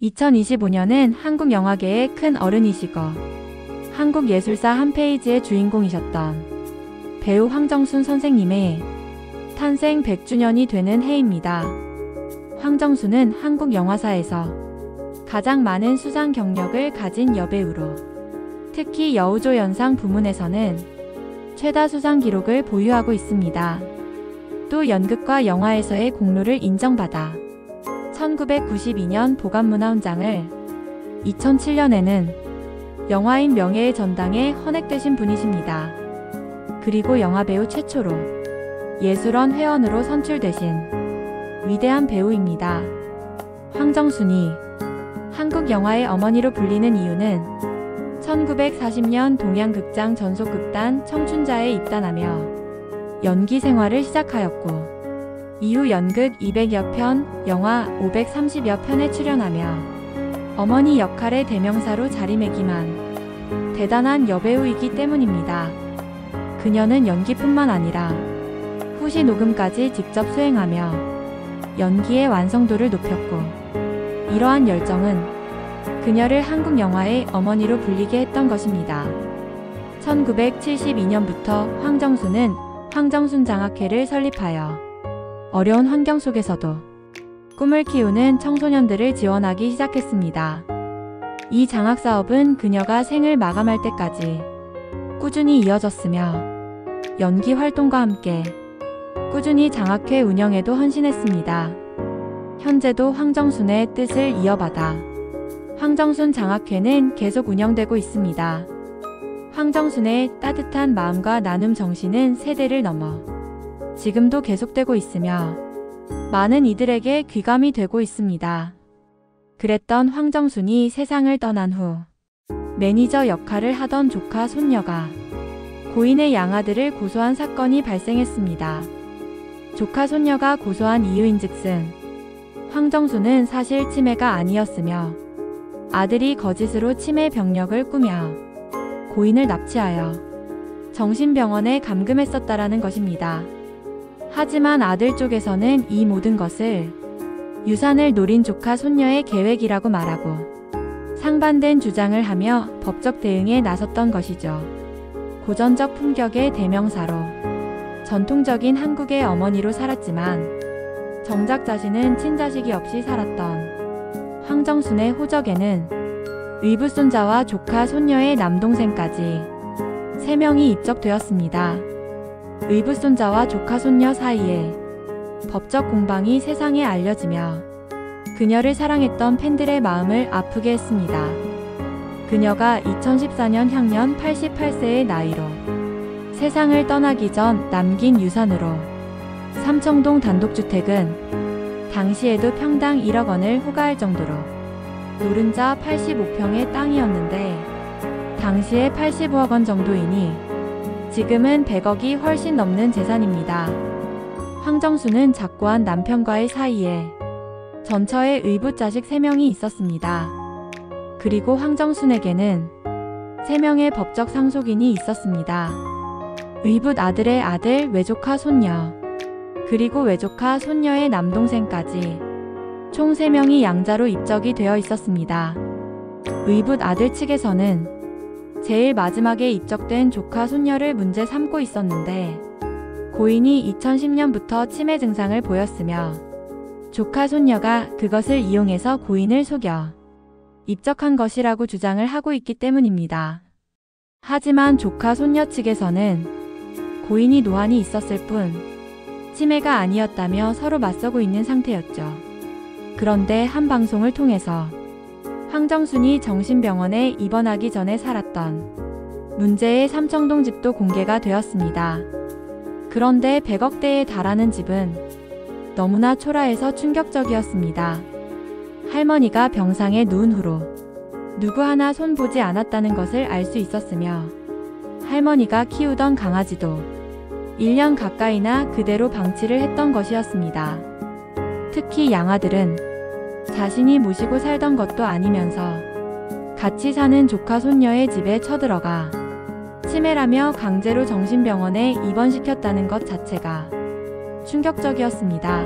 2025년은 한국 영화계의 큰 어른이시고 한국 예술사 한 페이지의 주인공이셨던 배우 황정순 선생님의 탄생 100주년이 되는 해입니다. 황정순은 한국 영화사에서 가장 많은 수상 경력을 가진 여배우로 특히 여우조연상 부문에서는 최다 수상 기록을 보유하고 있습니다. 또 연극과 영화에서의 공로를 인정받아 1992년 보감문화훈장을, 2007년에는 영화인 명예의 전당에 헌액되신 분이십니다. 그리고 영화배우 최초로 예술원 회원으로 선출되신 위대한 배우입니다. 황정순이 한국 영화의 어머니로 불리는 이유는 1940년 동양극장 전속극단 청춘자에 입단하며 연기 생활을 시작하였고 이후 연극 200여 편, 영화 530여 편에 출연하며 어머니 역할의 대명사로 자리매김한 대단한 여배우이기 때문입니다. 그녀는 연기뿐만 아니라 후시 녹음까지 직접 수행하며 연기의 완성도를 높였고 이러한 열정은 그녀를 한국 영화의 어머니로 불리게 했던 것입니다. 1972년부터 황정순은 황정순 장학회를 설립하여 어려운 환경 속에서도 꿈을 키우는 청소년들을 지원하기 시작했습니다. 이 장학사업은 그녀가 생을 마감할 때까지 꾸준히 이어졌으며 연기 활동과 함께 꾸준히 장학회 운영에도 헌신했습니다. 현재도 황정순의 뜻을 이어받아 황정순 장학회는 계속 운영되고 있습니다. 황정순의 따뜻한 마음과 나눔 정신은 세대를 넘어 지금도 계속되고 있으며 많은 이들에게 귀감이 되고 있습니다. 그랬던 황정순이 세상을 떠난 후 매니저 역할을 하던 조카 손녀가 고인의 양아들을 고소한 사건이 발생했습니다. 조카 손녀가 고소한 이유인즉슨 황정순은 사실 치매가 아니었으며 아들이 거짓으로 치매 병력을 꾸며 고인을 납치하여 정신병원에 감금했었다라는 것입니다. 하지만 아들 쪽에서는 이 모든 것을 유산을 노린 조카 손녀의 계획이라고 말하고 상반된 주장을 하며 법적 대응에 나섰던 것이죠. 고전적 품격의 대명사로 전통적인 한국의 어머니로 살았지만 정작 자신은 친자식이 없이 살았던 황정순의 호적에는 의붓손자와 조카 손녀의 남동생까지 3명이 입적되었습니다. 의붓손자와 조카 손녀 사이에 법적 공방이 세상에 알려지며 그녀를 사랑했던 팬들의 마음을 아프게 했습니다. 그녀가 2014년 향년 88세의 나이로 세상을 떠나기 전 남긴 유산으로 삼청동 단독주택은 당시에도 평당 1억 원을 호가할 정도로 노른자 85평의 땅이었는데 당시에 85억 원 정도이니 지금은 100억이 훨씬 넘는 재산입니다. 황정순은 작고한 남편과의 사이에 전처의 의붓 자식 3명이 있었습니다. 그리고 황정순에게는 3명의 법적 상속인이 있었습니다. 의붓 아들의 아들, 외조카 손녀, 그리고 외조카 손녀의 남동생까지 총 3명이 양자로 입적이 되어 있었습니다. 의붓 아들 측에서는 제일 마지막에 입적된 조카 손녀를 문제 삼고 있었는데 고인이 2010년부터 치매 증상을 보였으며 조카 손녀가 그것을 이용해서 고인을 속여 입적한 것이라고 주장을 하고 있기 때문입니다. 하지만 조카 손녀 측에서는 고인이 노안이 있었을 뿐 치매가 아니었다며 서로 맞서고 있는 상태였죠. 그런데 한 방송을 통해서 황정순이 정신병원에 입원하기 전에 살았던 문제의 삼청동 집도 공개가 되었습니다. 그런데 100억대에 달하는 집은 너무나 초라해서 충격적이었습니다. 할머니가 병상에 누운 후로 누구 하나 손보지 않았다는 것을 알 수 있었으며 할머니가 키우던 강아지도 1년 가까이나 그대로 방치를 했던 것이었습니다. 특히 양아들은 자신이 모시고 살던 것도 아니면서 같이 사는 조카 손녀의 집에 쳐들어가 치매라며 강제로 정신병원에 입원시켰다는 것 자체가 충격적이었습니다.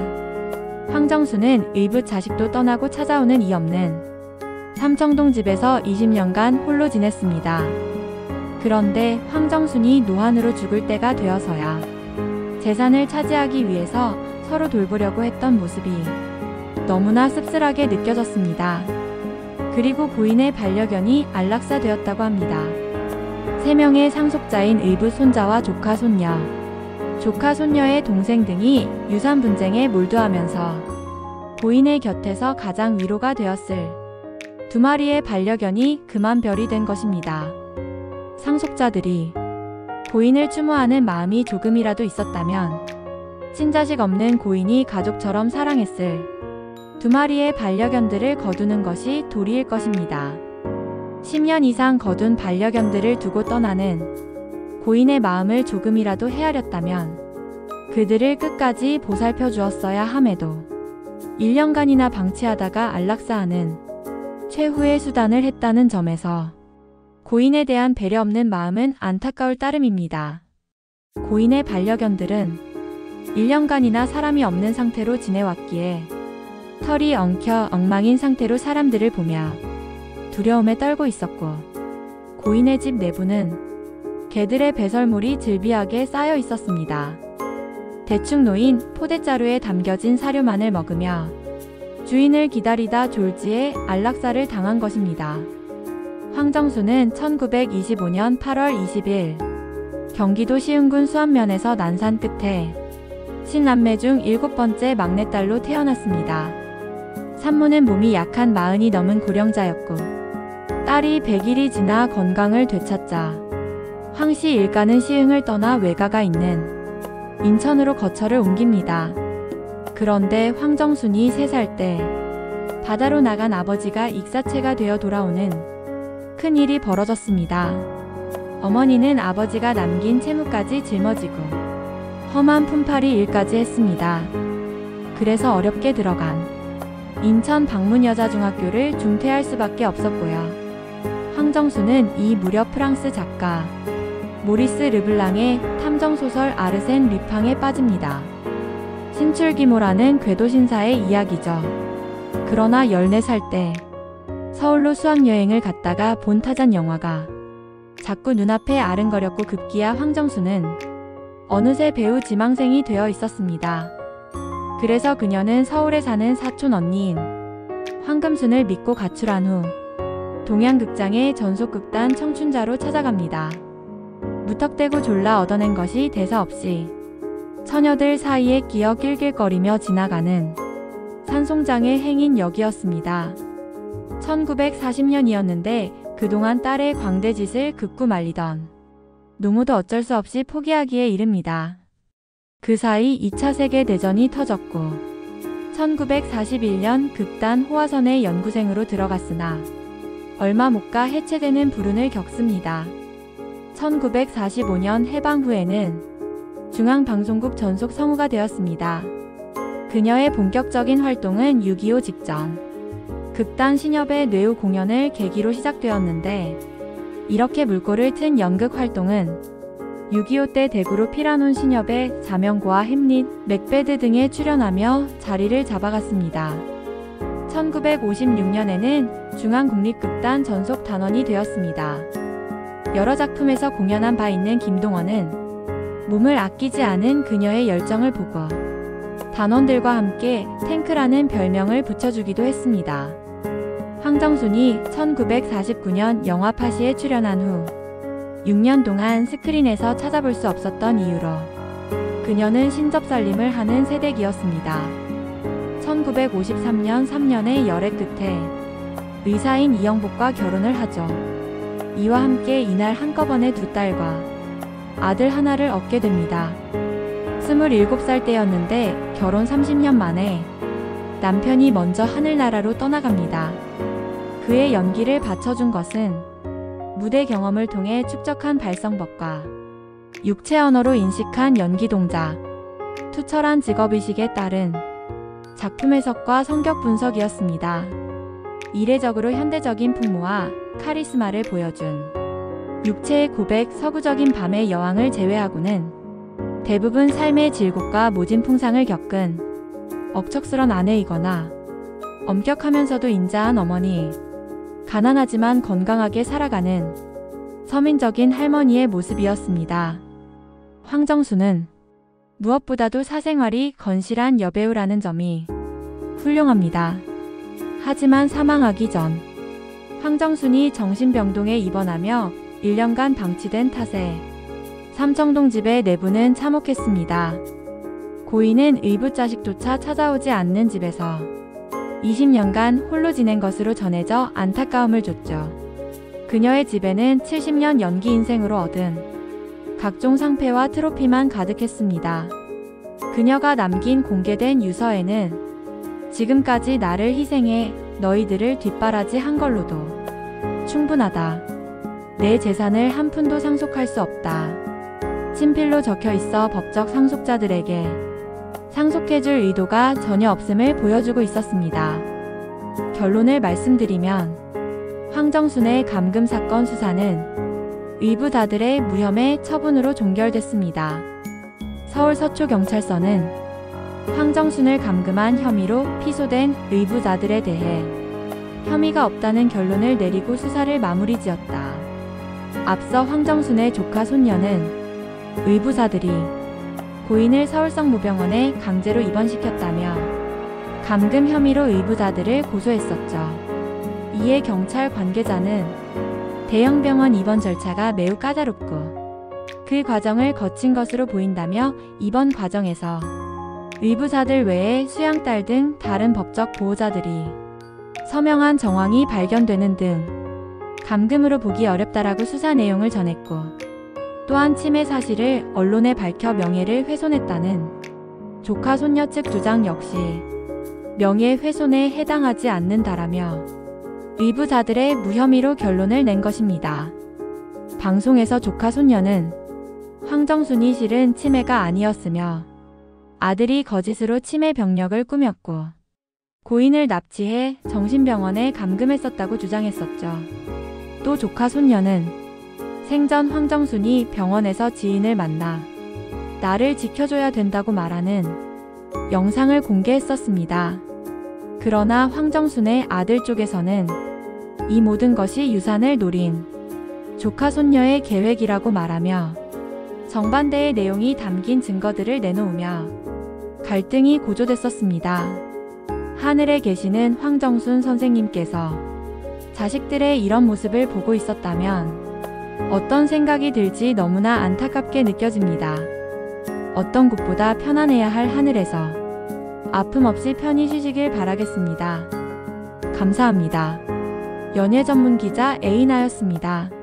황정순은 의붓 자식도 떠나고 찾아오는 이 없는 삼청동 집에서 20년간 홀로 지냈습니다. 그런데 황정순이 노환으로 죽을 때가 되어서야 재산을 차지하기 위해서 서로 돌보려고 했던 모습이 너무나 씁쓸하게 느껴졌습니다. 그리고 고인의 반려견이 안락사되었다고 합니다. 3명의 상속자인 의붓 손자와 조카 손녀, 조카 손녀의 동생 등이 유산 분쟁에 몰두하면서 고인의 곁에서 가장 위로가 되었을 2마리의 반려견이 그만별이 된 것입니다. 상속자들이 고인을 추모하는 마음이 조금이라도 있었다면 친자식 없는 고인이 가족처럼 사랑했을 2마리의 반려견들을 거두는 것이 도리일 것입니다. 10년 이상 거둔 반려견들을 두고 떠나는 고인의 마음을 조금이라도 헤아렸다면 그들을 끝까지 보살펴 주었어야 함에도 1년간이나 방치하다가 안락사하는 최후의 수단을 했다는 점에서 고인에 대한 배려 없는 마음은 안타까울 따름입니다. 고인의 반려견들은 1년간이나 사람이 없는 상태로 지내왔기에 털이 엉켜 엉망인 상태로 사람들을 보며 두려움에 떨고 있었고, 고인의 집 내부는 개들의 배설물이 즐비하게 쌓여 있었습니다. 대충 놓인 포대자루에 담겨진 사료만을 먹으며 주인을 기다리다 졸지에 안락사를 당한 것입니다. 황정수는 1925년 8월 20일 경기도 시흥군 수안면에서 난산 끝에 신남매 중 7번째 막내딸로 태어났습니다. 산모는 몸이 약한 40이 넘은 고령자였고 딸이 100일이 지나 건강을 되찾자 황씨 일가는 시흥을 떠나 외가가 있는 인천으로 거처를 옮깁니다. 그런데 황정순이 3살 때 바다로 나간 아버지가 익사체가 되어 돌아오는 큰일이 벌어졌습니다. 어머니는 아버지가 남긴 채무까지 짊어지고 험한 품팔이 일까지 했습니다. 그래서 어렵게 들어간 인천 방문여자중학교를 중퇴할 수밖에 없었고요. 황정수는 이 무렵 프랑스 작가 모리스 르블랑의 탐정소설 아르센 류팡에 빠집니다. 신출귀모라는 궤도신사의 이야기죠. 그러나 14살 때 서울로 수학여행을 갔다가 본 타잔 영화가 자꾸 눈앞에 아른거렸고 급기야 황정수는 어느새 배우 지망생이 되어 있었습니다. 그래서 그녀는 서울에 사는 사촌 언니인 황금순을 믿고 가출한 후 동양극장의 전속극단 청춘자로 찾아갑니다. 무턱대고 졸라 얻어낸 것이 대사 없이 처녀들 사이에 끼어 낄낄거리며 지나가는 산송장의 행인 역이었습니다. 1940년이었는데 그동안 딸의 광대짓을 긋고 말리던 노모도 어쩔 수 없이 포기하기에 이릅니다. 그 사이 2차 세계대전이 터졌고 1941년 극단 호화선의 연구생으로 들어갔으나 얼마 못 가 해체되는 불운을 겪습니다. 1945년 해방 후에는 중앙방송국 전속 성우가 되었습니다. 그녀의 본격적인 활동은 6.25 직전 극단 신협의 뇌우 공연을 계기로 시작되었는데, 이렇게 물꼬를 튼 연극 활동은 6.25 때 대구로 피라논 신협의 자명고와 햄릿, 맥베드 등에 출연하며 자리를 잡아갔습니다. 1956년에는 중앙국립극단 전속 단원이 되었습니다. 여러 작품에서 공연한 바 있는 김동원은 몸을 아끼지 않은 그녀의 열정을 보고 단원들과 함께 탱크라는 별명을 붙여주기도 했습니다. 황정순이 1949년 영화 파시에 출연한 후 6년 동안 스크린에서 찾아볼 수 없었던 이유로 그녀는 신접살림을 하는 세대기였습니다. 1953년 3년의 열애 끝에 의사인 이영복과 결혼을 하죠. 이와 함께 이날 한꺼번에 2딸과 아들 하나를 얻게 됩니다. 27살 때였는데 결혼 30년 만에 남편이 먼저 하늘나라로 떠나갑니다. 그의 연기를 받쳐준 것은 무대 경험을 통해 축적한 발성법과 육체 언어로 인식한 연기 동작, 투철한 직업의식에 따른 작품 해석과 성격 분석이었습니다. 이례적으로 현대적인 풍모와 카리스마를 보여준 육체의 고백, 서구적인 밤의 여왕을 제외하고는 대부분 삶의 질곡과 모진 풍상을 겪은 억척스런 아내이거나 엄격하면서도 인자한 어머니, 가난하지만 건강하게 살아가는 서민적인 할머니의 모습이었습니다. 황정수는 무엇보다도 사생활이 건실한 여배우라는 점이 훌륭합니다. 하지만 사망하기 전 황정순이 정신병동에 입원하며 1년간 방치된 탓에 삼청동 집의 내부는 참혹했습니다. 고인은 의붓자식조차 찾아오지 않는 집에서 20년간 홀로 지낸 것으로 전해져 안타까움을 줬죠. 그녀의 집에는 70년 연기 인생으로 얻은 각종 상패와 트로피만 가득했습니다. 그녀가 남긴 공개된 유서에는 지금까지 나를 희생해 너희들을 뒷바라지 한 걸로도 충분하다. 내 재산을 한 푼도 상속할 수 없다. 친필로 적혀 있어 법적 상속자들에게 상속해줄 의도가 전혀 없음을 보여주고 있었습니다. 결론을 말씀드리면 황정순의 감금 사건 수사는 의붓아들의 무혐의 처분으로 종결됐습니다. 서울 서초경찰서는 황정순을 감금한 혐의로 피소된 의붓아들에 대해 혐의가 없다는 결론을 내리고 수사를 마무리 지었다. 앞서 황정순의 조카 손녀는 의붓아들이 고인을 서울성모병원에 강제로 입원시켰다며 감금 혐의로 의붓아들을 고소했었죠. 이에 경찰 관계자는 대형 병원 입원 절차가 매우 까다롭고 그 과정을 거친 것으로 보인다며 입원 과정에서 의붓아들 외에 수양딸 등 다른 법적 보호자들이 서명한 정황이 발견되는 등 감금으로 보기 어렵다라고 수사 내용을 전했고, 또한 침해 사실을 언론에 밝혀 명예를 훼손했다는 조카 손녀 측 주장 역시 명예훼손에 해당하지 않는다라며 의붓아들의 무혐의로 결론을 낸 것입니다. 방송에서 조카 손녀는 황정순이 실은 치매가 아니었으며 아들이 거짓으로 치매 병력을 꾸몄고 고인을 납치해 정신병원에 감금했었다고 주장했었죠. 또 조카 손녀는 생전 황정순이 병원에서 지인을 만나 나를 지켜줘야 된다고 말하는 영상을 공개했었습니다. 그러나 황정순의 아들 쪽에서는 이 모든 것이 유산을 노린 조카 손녀의 계획이라고 말하며 정반대의 내용이 담긴 증거들을 내놓으며 갈등이 고조됐었습니다. 하늘에 계시는 황정순 선생님께서 자식들의 이런 모습을 보고 있었다면 어떤 생각이 들지 너무나 안타깝게 느껴집니다. 어떤 곳보다 편안해야 할 하늘에서 아픔 없이 편히 쉬시길 바라겠습니다. 감사합니다. 연예 전문 기자 에이나였습니다.